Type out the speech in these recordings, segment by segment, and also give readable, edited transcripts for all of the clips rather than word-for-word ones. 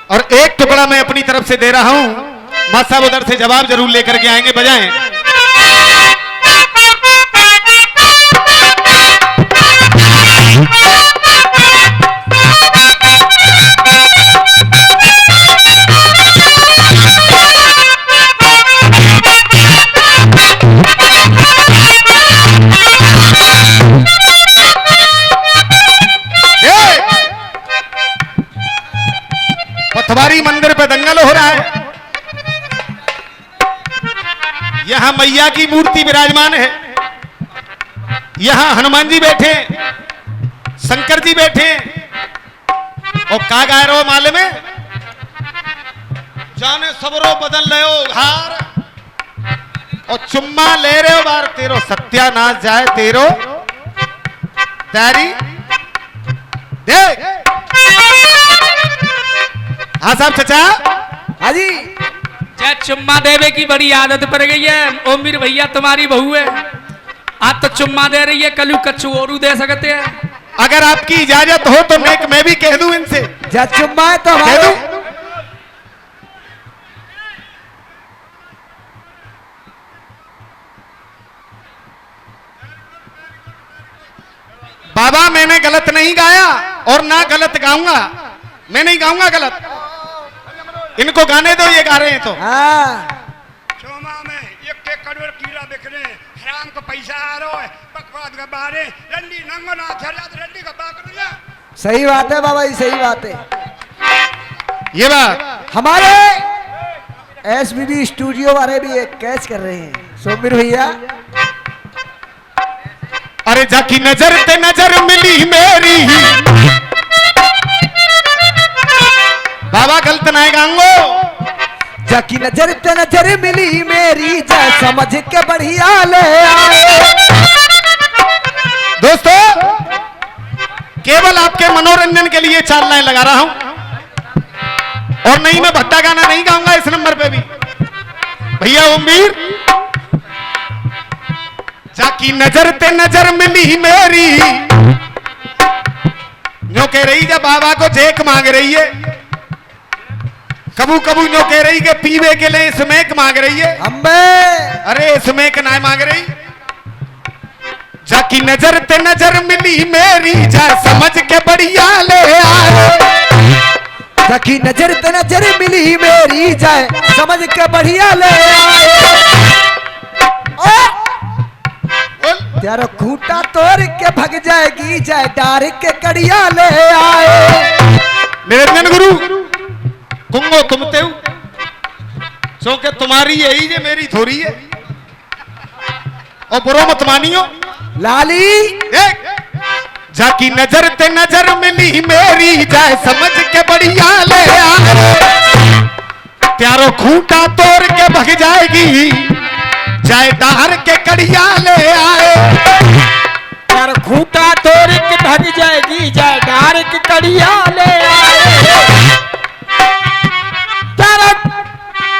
और एक टुकड़ा मैं अपनी तरफ से दे रहा हूं। मां साहब उधर से जवाब जरूर लेकर के आएंगे, बजाएं। पथवारी मंदिर पे दंगल हो रहा है। यहां मैया की मूर्ति विराजमान है, यहां हनुमान जी बैठे, शंकर जी बैठे। और का गा रहे हो माले में, जाने सबरो बदल रहे हो हार और चुम्मा ले रहे हो बार, तेरो सत्यानाश जाए तेरो तैयारी देख। हाँ साहब चचा। हाँ जी। जय चुम्मा देवे की बड़ी आदत पड़ गई है। ओमीर भैया तुम्हारी बहू है, आज तो चुम्मा दे रही है, कलू कच्चू और दे सकते हैं। अगर आपकी इजाजत हो तो मैं भी कह दूं इनसे। जय चुम्मा है तो कह दूं? बाबा मैंने गलत नहीं गाया और ना गलत गाऊंगा, मैं नहीं गाऊंगा गलत। इनको गाने दो, ये गा रहे हैं तो। चोमा में एक के करोड़ कीड़ा बिक रहे हैं, हराम का पैसा आ रहा है, बकवाद का बारे रंडी नंगो ना झरियात रंडी का बाकरू ना। सही बात है बाबा जी, सही बात है। ये बात हमारे एसबीबी स्टूडियो वाले भी एक कैच कर रहे हैं, सोमिर भैया। अरे जाकी नजर ते नजर मिली मेरी, बाबा गलत ना गाऊंगो। जाकी नजर ते नजर मिली मेरी, जा समझ के बढ़िया ले आए। दोस्तों केवल आपके मनोरंजन के लिए 4 लाइन लगा रहा हूं और नहीं मैं भट्टा गाना नहीं गाऊंगा इस नंबर पे भी। भैया ओमवीर, जाकी नजर ते नजर मिली मेरी, जो कह रही जब बाबा को जेक मांग रही है, कबू कबू जो कह रही कि पीवे के लिए स्मैक मांग रही है। अरे स्मैक ना मांग रही। जाकी नजर ते नजर मिली मेरी, जा समझ के बढ़िया ले आए। जाकी नजर ते नजर मिली मेरी, जाए समझ के बढ़िया ले आए। त्यारो खूंटा तोड़ के भग जाएगी, जाए डार के कड़िया ले आए। निरंजन गुरु कुंगो तुमते हो, सो के तुम्हारी यही जे मेरी थोड़ी है, और बुरो मत मानियो। लाली जाकी नजर ते नजर मिली मेरी, जाए समझ के बढ़िया ले आए। त्यारो खूंटा तोड़ के भग जाएगी, जाए डार के कड़िया ले आए। यार खूंटा तोड़ के भग जाएगी, जाए डार के कड़िया ले आए।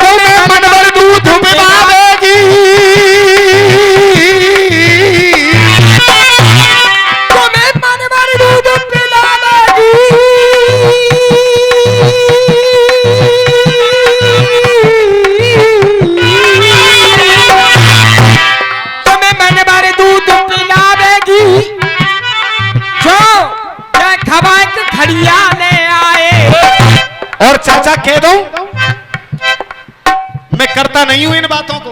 तुम्हें मनवर दूध पिलावेगी, तुम्हें मनवर दूध पिलावेगी। तुम्हें मनवर दूध पिलावेगी, जो क्या खबा के खड़िया ले आए। और चाचा कह दो मैं करता नहीं हूं इन बातों को,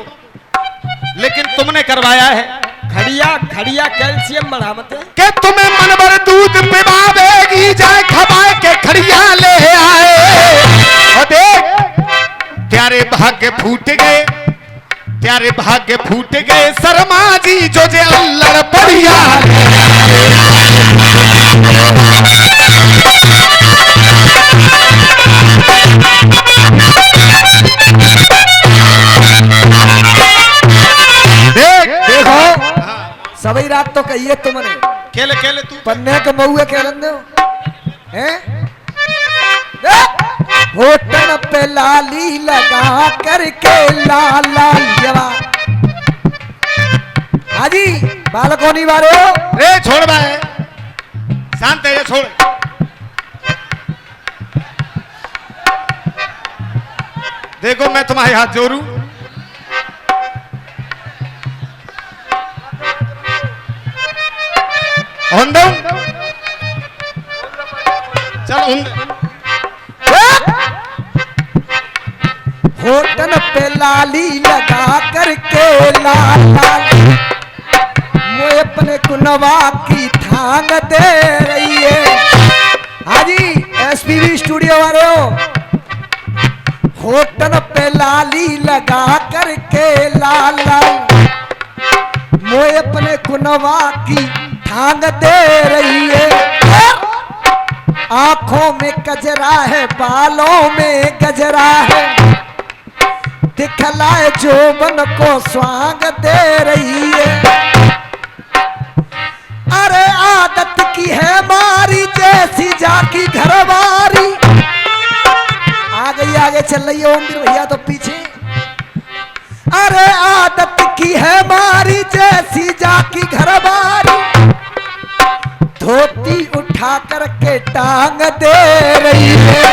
लेकिन तुमने करवाया है। खड़िया खड़िया कैल्शियम बढ़ावत है कि तुम्हें मनवर दूध पिलावेगी, जाए खबाए के खड़िया ले आए। और देख प्यारे भाग्य फूट गए, प्यारे भाग्य फूट गए शर्मा जी, जो जे अल्लड़ बढ़िया। सभी रात तो कहिए तुमने केले केले तू पन्ने के मऊए कह रहे हो हैं? होटन पे लाली लगा करके लाल लाल जवान। हाजी बालको नहीं मारो रे, छोड़ भाई, शांत है, छोड़। देखो मैं तुम्हारे हाथ जोड़ू, चल होटल पे लाली लगा करके लाल लाल मोए अपने कुनवा की थांग दे रही है। हाजी एसपीवी स्टूडियो वाले हो, होटल पे लाली लगा करके लाल लाल मोए अपने कुनवा की थांग दे रही है। आंखों में गजरा है, बालों में गजरा है, दिखलाए जोबन को स्वांग दे रही है। अरे आदत की है मारी जैसी जाकी घरवारी। आगे चल रही है ओमवीर भैया तो पीछे। अरे आदत की है मारी जैसी जाकी घरवारी, धोती उठा करके टांग दे रही है।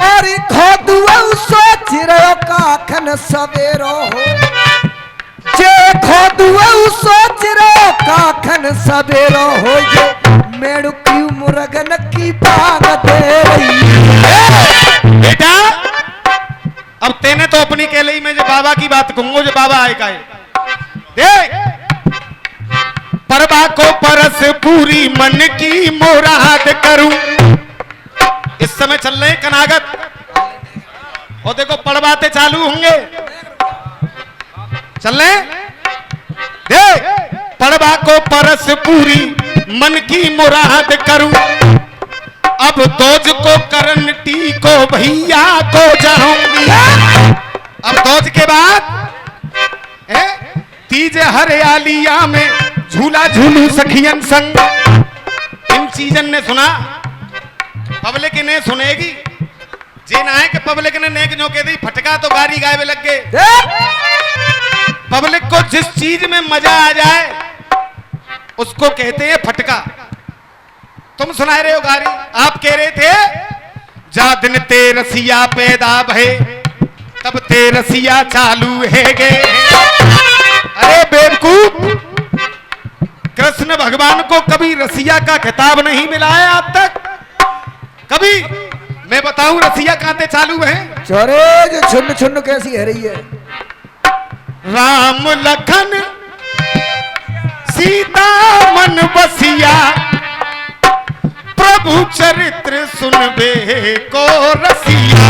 और खोदुआ सोच रहो काखन सवेरो हो, जे खोदुआ सोच रहो काखन सवेरो हो, जे मेड़ू की मुरगन की बांग दे रही है। बेटा अब तेने तो अपनी केले में जो बाबा की बात कहूंगा, जो बाबा आएगा देख परबा को परस पूरी मन की मुराद करूं। इस समय चल रहे कनागत और देखो पड़बाते चालू होंगे, चल रहे देख पड़बा को परस पूरी मन की मुराद करूं, अब दोज को करन टी को भैया को जाऊंगी। अब दोज के बाद तीज हरियालिया में झूला झूलू सखियन संग। इन चीजन ने सुना, पब्लिक ने सुनेगी, जे ना है कि पब्लिक ने नेक जो कह दी फटका तो गाड़ी गायब लग गए। पब्लिक को जिस चीज में मजा आ जाए उसको कहते हैं फटका। तुम सुना रहे हो गारी, आप कह रहे थे जा दिन ते रसिया पैदा भय तब ते रसिया चालू है गे। अरे बेवकूफ, कृष्ण भगवान को कभी रसिया का खिताब नहीं मिला है आज तक। कभी मैं बताऊं रसिया कांते चालू है। चोरे जो छुन्न छुन्न कैसी है रही है। राम लखन सीता मन बसिया, प्रभु चरित्र सुनबे को रसिया।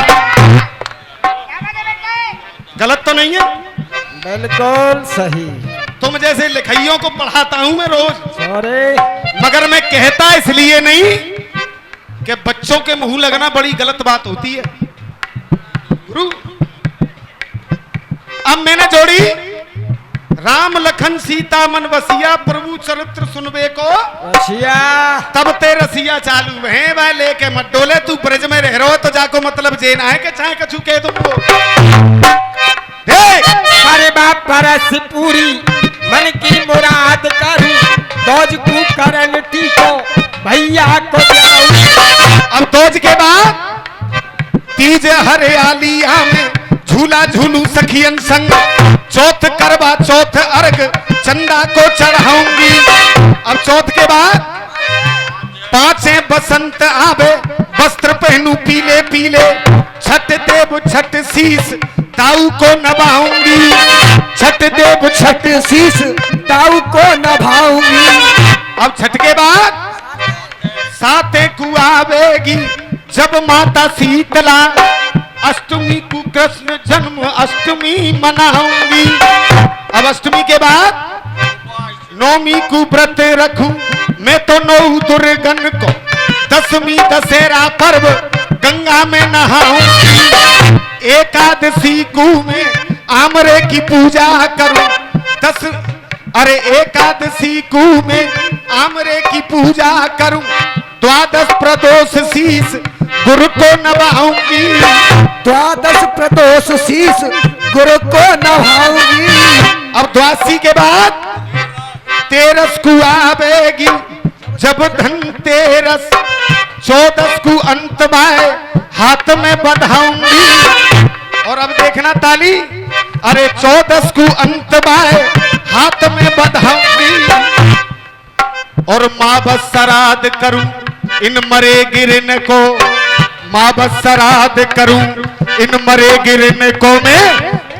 गलत तो नहीं है? बिल्कुल सही। तुम जैसे लिखइयों को पढ़ाता हूं मैं रोज, अरे मगर मैं कहता इसलिए नहीं कि बच्चों के मुंह लगना बड़ी गलत बात होती है। गुरु अब मैंने जोड़ी राम लखन सीता मन बसिया, प्रभु चरित्र सुनबे को रसिया, तब ते रसिया चालू है। वह लेके मत डोले, तू ब्रज में रह रहो तो जाको मतलब जेना है कि चाहे कछु कह तुमको। अरे बाप परस पूरी मन की मुराद करूं, दोज को करन टीको भैया को जाऊं। अब दोज के बाद तीज हरियालिया में झूला झूलू सखियन संग, चौथ करवा चौथ अर्घ चंदा को चढ़ाऊंगी। अब चौथ के बाद पांचे बसंत आवे वस्त्र पहनू पीले पीले, छठ देव छठ शीस दाऊ को नभाऊंगी। छठ देव छठ शीस दाऊ को नभाऊंगी। अब छठ के बाद साते को आवेगी जब माता शीतला, अष्टमी को कृष्ण जन्म अष्टमी मनाऊंगी। अब अष्टमी के बाद नौमी को व्रत रखूं मैं तो नौ दुर्गन को, दसवीं दशहरा पर्व गंगा में नहाऊंगी। एकादशी को मैं आमरे की पूजा करूं, एकादशी को मैं आमरे की पूजा करूं, द्वादश प्रदोष शीस गुरु को नभाऊंगी। द्वादश प्रदोष शीस गुरु को नभाऊंगी। अब द्वादशी के बाद तेरस को आवेगी जब धनतेरस, चौदस को अंत में हाथ में बंधाऊंगी। और अब देखना ताली, अरे 14 को अंत बाए हाथ में बंधाऊंगी। और माँ बस श्राद्ध करूं इन मरे गिरने को, माँ बस श्राद्ध करूं इन मरे गिरने को, मैं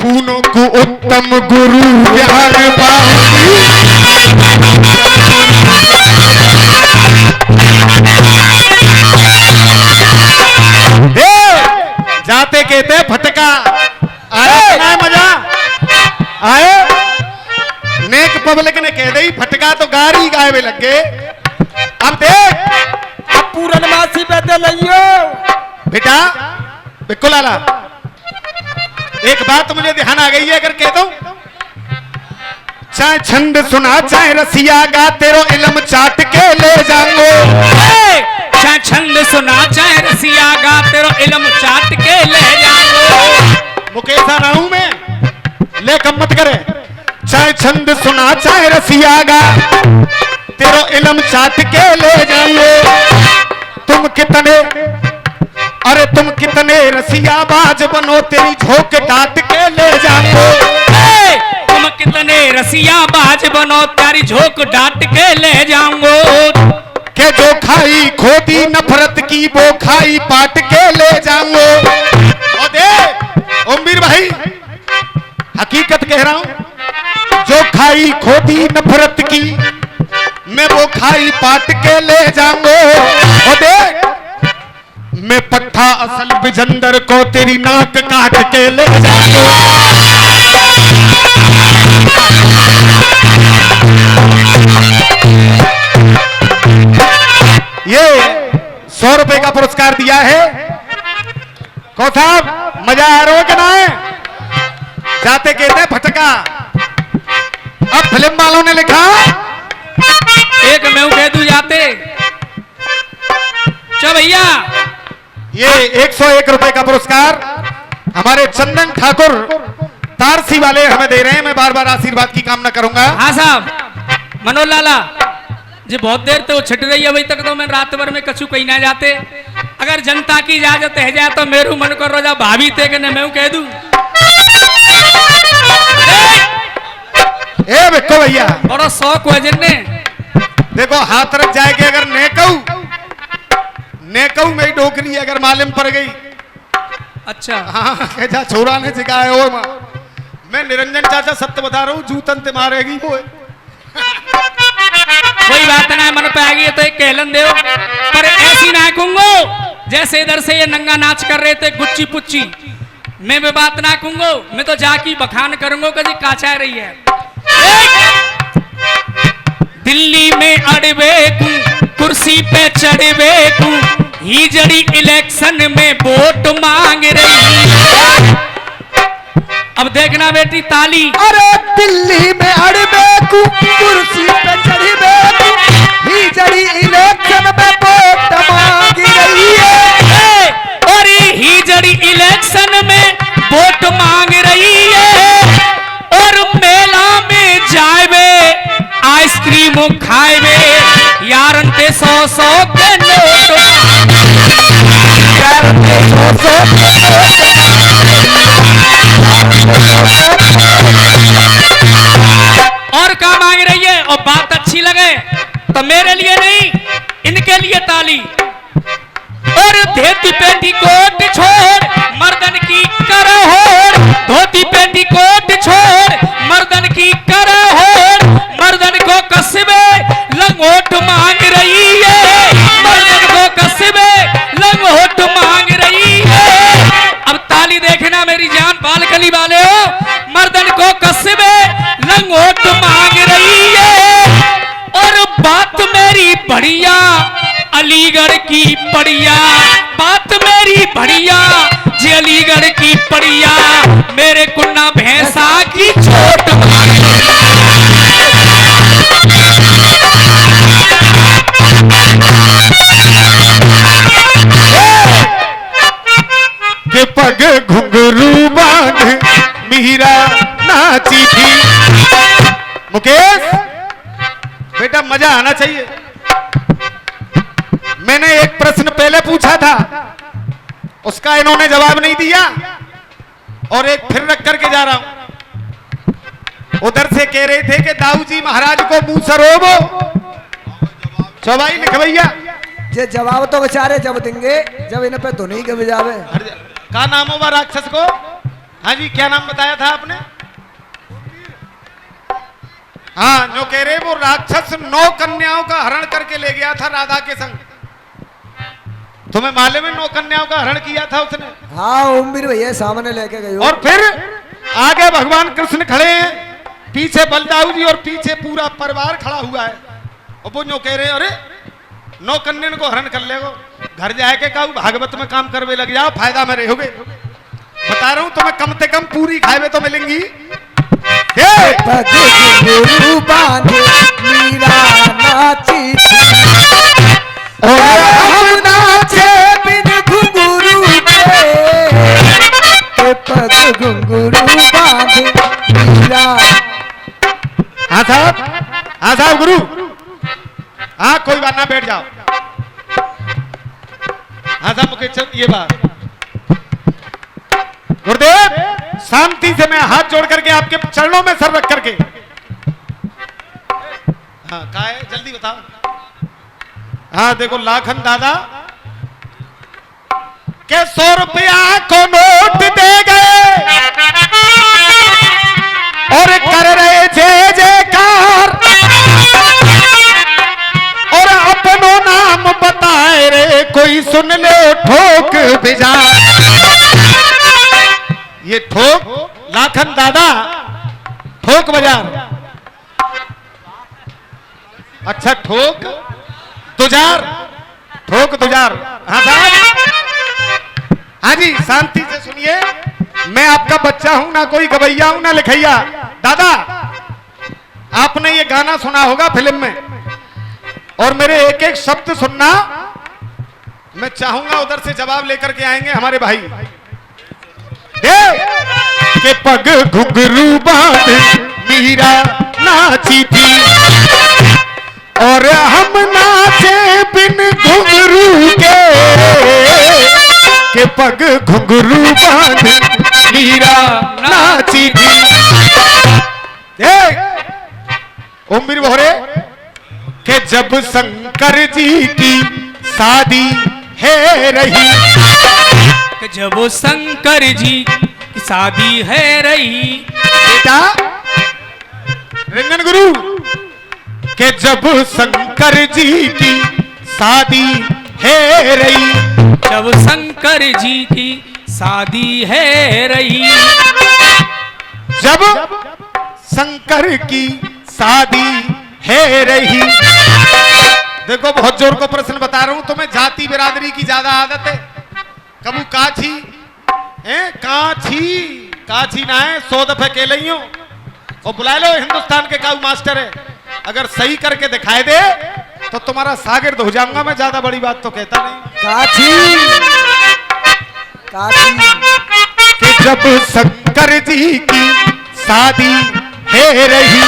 पूनों को उत्तम गुरु ज्ञान पाऊंगी। जाते कहते फटका आए ना मजा आए, नेक पब्लिक ने कह दी फटका तो गारी गाय में लग गए। अब देख अब पूर्णमासी पे दे लियो बेटा, बिल्कुल आला, एक बात मुझे ध्यान आ गई है, अगर कह दूं चाहे छंद सुना चाहे रसिया गा तेरो इल्म चाट के ले जाऊंगो। चाहे छंद सुना चाहे रसिया गा तेरो इल्म चाट के ले जाऊंगो। मुकेश आ रहा हूं मैं, ले कम मत करे। चाहे छंद सुना चाहे रसिया गा तेरो इल्म चाट के ले जाऊंगो। तुम कितने, अरे तुम कितने रसिया बाज बनो तेरी झोंक डांट के ले जाऊंगो। तुम कितने रसिया बाज बनो तेरी झोंक डांट के ले जाऊंगो। के जो खाई खोदी नफरत की वो खाई पाट के ले जाऊंगो। और देख ओमवीर भाई, हकीकत कह रहा हूं, जो खाई खोदी नफरत की मैं वो खाई पाट के ले जाऊंगो। और देख मैं पट्टा असल बिजंदर को तेरी नाक काट के ले जाऊंगो। ये 100 रुपए का पुरस्कार दिया है। कौन साहब मजा आ रहा हो कि ना है? जाते कहते फटका। अब फिल्म वालों ने लिखा, एक मैं कह दूं जाते चल भैया। ये 101 रुपए का पुरस्कार हमारे चंदन ठाकुर तारसी वाले हमें दे रहे हैं। मैं बार बार आशीर्वाद की कामना करूंगा। हाँ साहब, मनोज लाला जी बहुत देर तो छिट रही है, अभी तक तो मैं रात भर में कछु कहीं ना जाते। अगर जनता की इजाजत है जाए तो मेरू मन कर रोजा भाभी थे कि मैं कह दूं। ए बिक्को भैया, बड़ा शौक हुआ जिनने, देखो हाथ रख जाएगी अगर नेकऊ में डोकरी अगर मालूम पड़ गई। अच्छा हाँ जा छोरा ने सिखाया हो मां। मैं निरंजन चाचा सत्य बता रहा हूँ, जूतन ते मारेगी वो। कोई बात ना, मन पे आ गई तो एक कहलन दे, पर ऐसी ना कहूंगो जैसे इधर से ये नंगा नाच कर रहे थे गुच्ची पुच्ची। मैं भी बात ना कहूंगो, मैं तो जाकी बखान करूंगो कि जी काचा रही है। दिल्ली में अड़बे कुर्सी पे चढ़बे ही जड़ी इलेक्शन में वोट मांग रही। अब देखना बेटी ताली, अरे दिल्ली में अड़बे कुर्सी पे चढ़बे ही जड़ी इलेक्शन में वोट मांग रही है। और ही जड़ी इलेक्शन में वोट मांग रही है। और मेला में जाए आइसक्रीम खाए यारन ते 100 के नोट, यारन ते 100 और क्या मांग रही है। और बात अच्छी लगे तो मेरे लिए नहीं, इनके लिए ताली। और धोती पेटी कोट छोड़ मर्दन की करहोड़, धोती पेटी कोट छोड़ मर्दन की करहोड़, मर्दन को कस्बे लंगोट मांग रही है, मर्दन को कस्बे लंगोट मांग रही है। अब ताली देखना मेरी जान बालकली वाले हो, मर्दन को कस्बे लंगोट मांग रही है। और बात मेरी बढ़िया अलीगढ़ की बढ़िया, बात मेरी बढ़िया जी अलीगढ़ की बढ़िया, मेरे कुन्ना भैंसा की चोट के पग घुंघरू बांध मीरा नाची थी। मुकेश बेटा मजा आना चाहिए। मैंने एक प्रश्न पहले पूछा था, उसका इन्होंने जवाब नहीं दिया और एक फिर रख करके जा रहा हूं। उधर से कह रहे थे कि दाऊ जी महाराज को मुंह सरोबो चौबाई लिख भैया। ये जवाब तो बेचारे जब देंगे जब इन पे धुनी के बजावे। का नाम होगा राक्षस को? हाँ जी, क्या नाम बताया था आपने? हाँ, जो कह रहे वो राक्षस 9 कन्याओं का हरण करके ले गया था राधा के संग। तुम्हें मालूम है 9 कन्याओं का हरण किया था उसने? हाँ, उम्मीद भैया सामने लेके गई। और फिर आगे भगवान कृष्ण खड़े हैं, पीछे बलदाऊ जी और पीछे पूरा परिवार खड़ा हुआ है। और वो जो कह रहे अरे 9 कन्याओं को हरण कर लेगो, घर जाके कहूँ भागवत में काम करवे लग जाओ, फायदा में रहोगे। बता रहा हूं तुम्हें कम से कम पूरी खाए तो मिलेंगी। गुरु बांधे मीरा नाची और हम नाचे बिन घुंघरू के पग घुंघरू बांधे मीरा। हाँ साहब गुरु, हाँ कोई बात ना, बैठ जाओ। हाँ साहब मुझे ये बात गुरुदेव, शांति से मैं हाथ जोड़ करके आपके चरणों में सर रख करके। हाँ क्या है जल्दी बताओ। हाँ देखो लाखन दादा के 100 रुपया को नोट दे गए और कर रहे जय जयकार और अपनो नाम बताए रे कोई सुन ले ठोक भिजा। ये ठोक लाखन दादा ठोक बाजार, अच्छा ठोक दुजार, ठोक दुजार। हाँ साहब, हाँ जी शांति से सुनिए, मैं आपका बच्चा हूं ना, कोई गवैया हूं ना लिखैया। दादा आपने ये गाना सुना होगा फिल्म में, और मेरे एक एक शब्द सुनना। मैं चाहूंगा उधर से जवाब लेकर के आएंगे हमारे भाई। के पग घुंघरू बांध मीरा नाची थी और हम नाचे बिन घुंघरू के पग घुंघरू बांध मीरा नाची थी। उम्र भोरे के जब शंकर जी की शादी है रही, जब शंकर जी की शादी है रही। बेटा रंजन गुरु के जब शंकर जी की शादी है रही, जब शंकर जी की शादी है रही, जब शंकर की शादी है रही। देखो बहुत जोर को प्रश्न बता रहा हूं तुम्हें, जाति बिरादरी की ज्यादा आदत है। कबू काछी काछी ना है 100 दफे के लियो और बुला लो हिंदुस्तान के काऊ मास्टर है, अगर सही करके दिखाए दे तो तुम्हारा शागिर्द हो जाऊंगा मैं, ज्यादा बड़ी बात तो कहता नहीं। काची कि जब शंकर जी की शादी है रही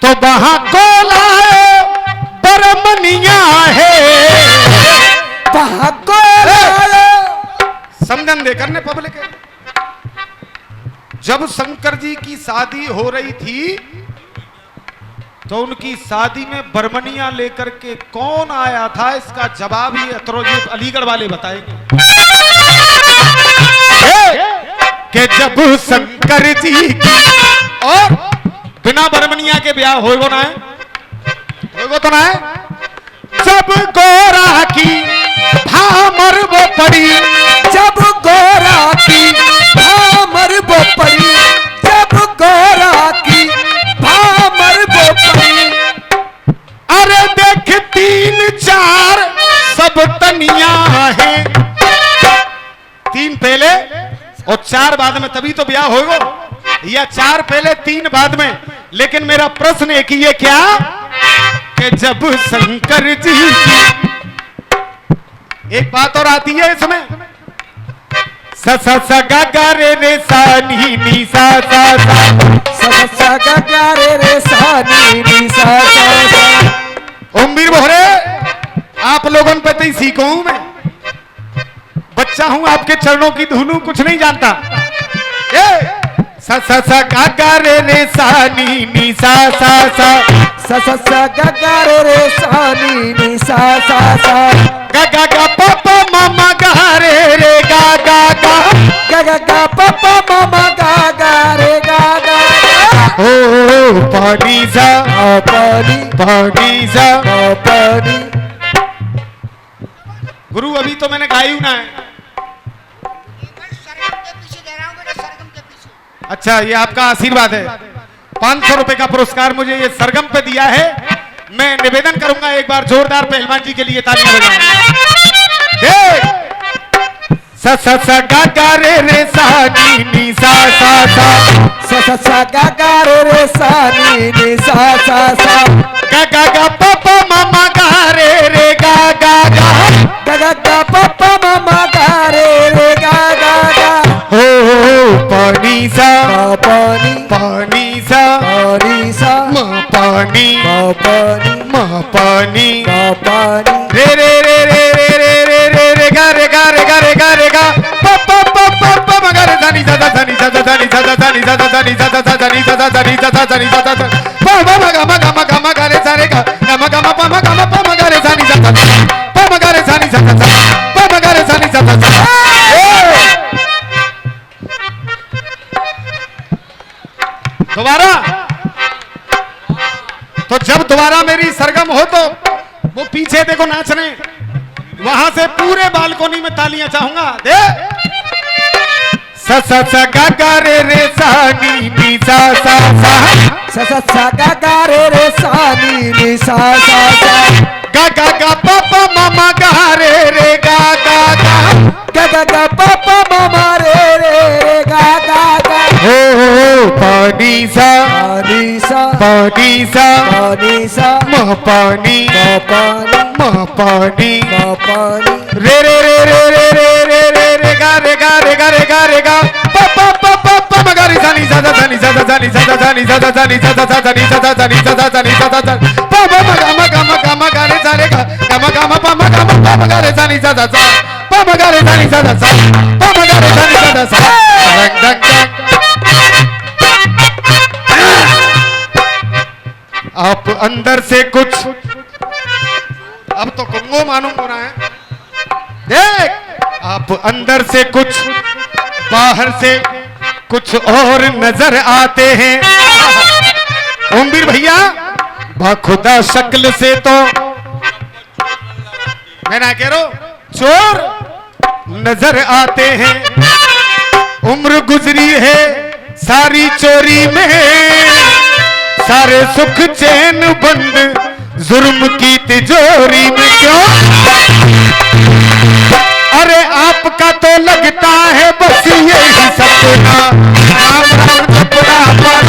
तो वहां को लाए बरमनिया है। समझन देकर ने पब्लिक है। जब शंकर जी की शादी हो रही थी तो उनकी शादी में बरमनिया लेकर के कौन आया था, इसका जवाब ही अलीगढ़ वाले बताएंगे। कि जब शंकर जी की और बिना बरमनिया के ब्याह होएगो ना है, होएगो तो ना है। जब गोरा की भामर वो पड़ी, जब गोरा की भामर वो पड़ी, जब गोरा की भामर वो पड़ी। अरे देख 3-4 सब तनिया है, 3 पहले और 4 बाद में, तभी तो ब्याह होगा, या 4 पहले 3 बाद में। लेकिन मेरा प्रश्न एक ही है, क्या कि जब शंकर जी की, एक बात और आती है इसमें, स स स ग ग रे रे सा नी नी सा सा सा, स स ग ग रे रे सा नी नी सा सा सा। उम्मीर बोहरे आप लोगों पे तो ही सीखूं मैं। बच्चा हूं आपके चरणों की धुनू कुछ नहीं जानता। ए सा सा सा गा गा रे रे सा नी सा सा सा सा सा सा गा गा रे सा नी सा सा सा गा गा गा पापा मामा गा रे रे गा गा गा गा गा गा पापा मामा गा गा रे गा गा ओ पानी सा पानी पानी सा पानी। गुरु अभी तो मैंने गाई ना है। सरगम के पीछे दे रहा हूँ बेटा, सरगम के पीछे। अच्छा ये आपका आशीर्वाद है। 500 रुपए का पुरस्कार मुझे ये सरगम पे दिया है। मैं निवेदन करूंगा एक बार जोरदार पहलवान जी के लिए तालियां बजाएं। सा सा सा गा गा रे रे सा नी सा सा सा सा सा सा गा गा रे सा नी सा सा सा गा गा गा पापा मामा गा रे रे गा गा गा गा गा गा पापा मामा गा रे गा गा गा हो पानी सा पानी पानी सा पानी सा माँ पानी पानी माँ पानी पानी रे रे रे रे रे रे रे रे रे गा रे गा रे गा रे गा रे गा पा पा पा पा पा मगर धनी सा धनी सा धनी सा धनी सा धनी सा धनी सा धनी सा धनी सा पा पा मगा मगा मगा मगा रे सा रे गा मगा मगा पा मगा पा मगा रे धनी सा पा मगा रे धनी सा पा मगा रे धनी सा। दोबारा तो जब दोबारा मेरी सरगम हो तो वो पीछे देखो नाच रहे हैं, वहां से पूरे बालकोनी में तालियां चाहूंगा। दे सा सा सा गा गा रे रे सा नी सा सा सा सा सा सा गा गा रे सा नी सा सा सा गा गा गा पापा मामा गा रे रे गा गा गा गा गा गा पापा मामा रे गा गा गा हो पानी सा पानी सा पानी सा पानी सा माँ पानी पानी माँ पानी पानी रे रे रे रे रे रे रे रे रे गा रे गा रे गा रे गा रे गा पा पा पा पा पा मगा रे धनी सा धनी सा धनी सा धनी सा धनी सा धनी सा धनी सा धनी सा पा पा मगा मगा मगा मगा रे सा रे गा मगा मगा पा मगा पा मगा रे धनी सा पा मगा रे धनी सा पा मगा रे धनी सा रंग रंग आप अंदर से कुछ अब तो कुंगो मालूम हो रहा है। देख आप अंदर से कुछ बाहर से कुछ और नजर आते हैं। ओमवीर भैया बाखुदा शक्ल से तो मैं ना कह रहा चोर नजर आते हैं। उम्र गुजरी है सारी चोरी में, सारे सुख चैन बंद जुर्म की तिजोरी में। क्यों? अरे आपका तो लगता है बस यही सपना, राम राम सपना पड़ा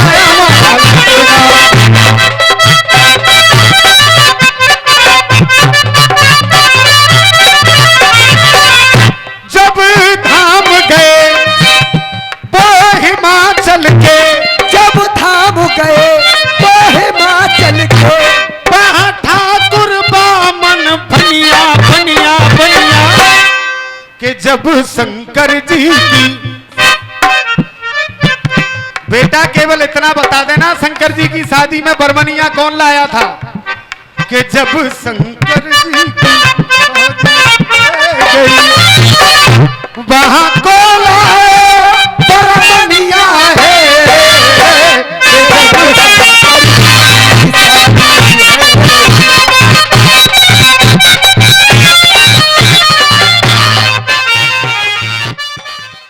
जब धाम गए वो हिमाचल के, जब धाम गए वो हिमाचल के ठाकुर बामन बनिया बनिया बनिया कि जब शंकर जी की बेटा केवल इतना बता देना शंकर जी की शादी में बरमनिया कौन लाया था कि जब शंकर जी की शादी गई वहां को